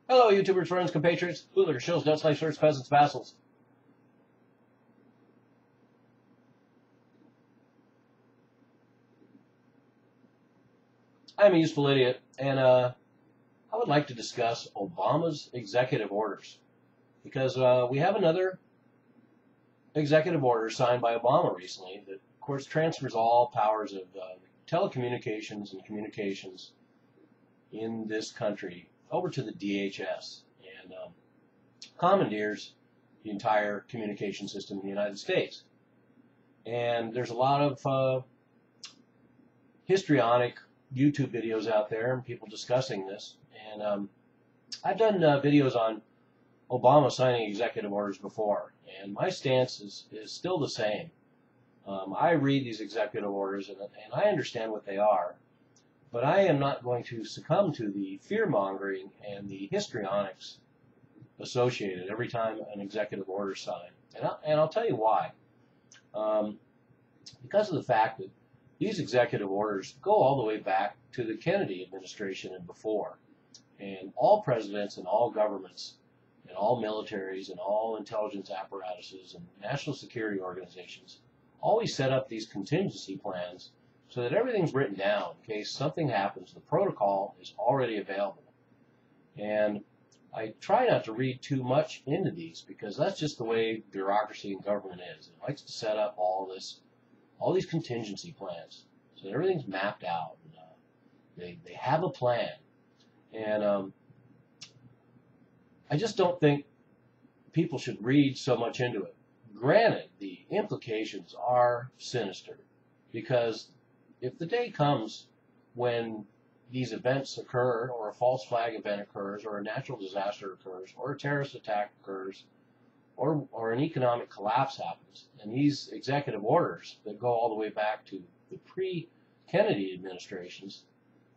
Hello, YouTubers, friends, compatriots, bootlickers, shills, nuts, slaves, serfs, peasants, vassals. I'm a useful idiot, and I would like to discuss Obama's executive orders, because we have another executive order signed by Obama recently that, of course, transfers all powers of telecommunications and communications in this country over to the DHS and commandeers the entire communication system in the United States. And there's a lot of histrionic YouTube videos out there and people discussing this. And I've done videos on Obama signing executive orders before, and my stance is still the same. I read these executive orders and I understand what they are, but I am not going to succumb to the fear-mongering and the histrionics associated every time an executive order is signed. And I'll tell you why. Because of the fact that these executive orders go all the way back to the Kennedy administration and before. And all presidents and all governments and all militaries and all intelligence apparatuses and national security organizations always set up these contingency plans so that everything's written down in case something happens. The protocol is already available. And I try not to read too much into these because that's just the way bureaucracy and government is. It likes to set up all these contingency plans so that everything's mapped out. And, they have a plan. And I just don't think people should read so much into it. Granted, the implications are sinister because if the day comes when these events occur, or a false flag event occurs, or a natural disaster occurs, or a terrorist attack occurs, or an economic collapse happens, and these executive orders that go all the way back to the pre-Kennedy administrations,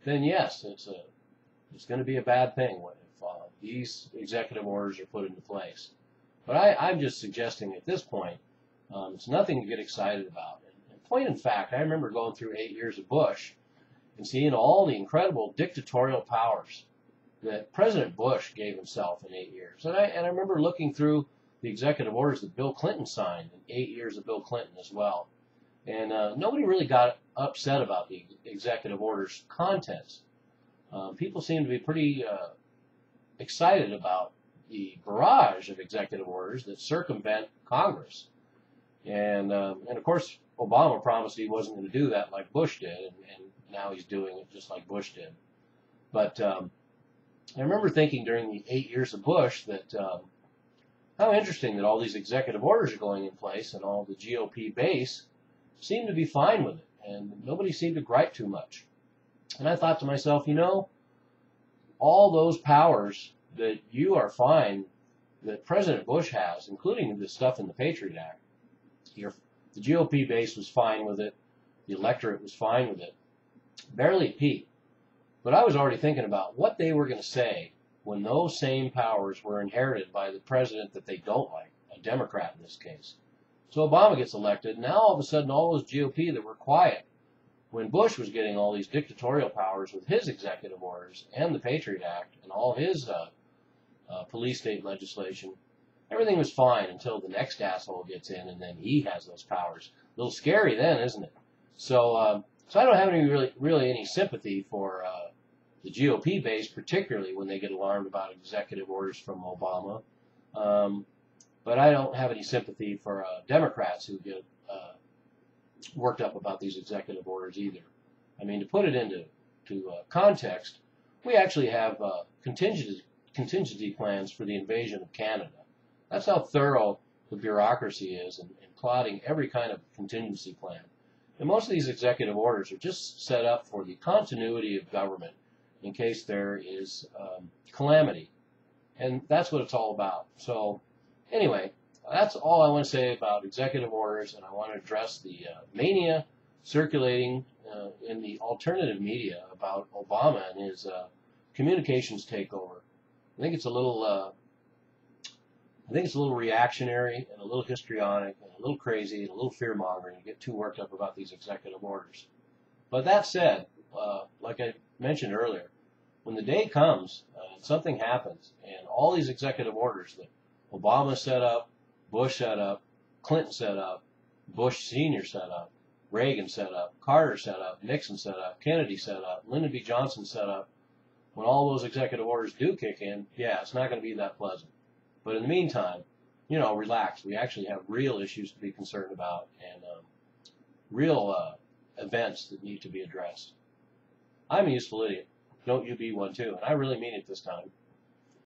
then yes, it's going to be a bad thing if these executive orders are put into place. But I'm just suggesting at this point, it's nothing to get excited about. And point in fact, I remember going through 8 years of Bush and seeing all the incredible dictatorial powers that President Bush gave himself in 8 years. And I remember looking through the executive orders that Bill Clinton signed in 8 years of Bill Clinton as well. And nobody really got upset about the executive orders' contents. People seem to be pretty excited about the barrage of executive orders that circumvent Congress. And of course, Obama promised he wasn't going to do that like Bush did, and now he's doing it just like Bush did. But I remember thinking during the 8 years of Bush that how interesting that all these executive orders are going in place and all the GOP base seemed to be fine with it, and nobody seemed to gripe too much. And I thought to myself, you know, all those powers that you are fine that President Bush has, including the stuff in the Patriot Act, the GOP base was fine with it, the electorate was fine with it, barely a peep. But I was already thinking about what they were going to say when those same powers were inherited by the president that they don't like, a Democrat in this case. So Obama gets elected, and now all of a sudden all those GOP that were quiet when Bush was getting all these dictatorial powers with his executive orders and the Patriot Act and all his police state legislation, everything was fine until the next asshole gets in and then he has those powers. A little scary then, isn't it? So so I don't have any really any sympathy for the GOP base, particularly when they get alarmed about executive orders from Obama. But I don't have any sympathy for Democrats who get worked up about these executive orders either. I mean, to put it into context, we actually have contingency plans for the invasion of Canada. That's how thorough the bureaucracy is in plotting every kind of contingency plan. And most of these executive orders are just set up for the continuity of government in case there is calamity. And that's what it's all about. So anyway, that's all I want to say about executive orders, and I want to address the mania circulating in the alternative media about Obama and his communications takeover. I think it's a little reactionary and a little histrionic and a little crazy and a little fear-mongering to get too worked up about these executive orders. But that said, like I mentioned earlier, when the day comes and something happens, and all these executive orders that Obama set up, Bush set up, Clinton set up, Bush Sr. set up, Reagan set up, Carter set up, Nixon set up, Kennedy set up, Lyndon B. Johnson set up, when all those executive orders do kick in, yeah, it's not going to be that pleasant. But in the meantime, relax. We actually have real issues to be concerned about, and real events that need to be addressed. I'm a useful idiot. Don't you be one too. And I really mean it this time.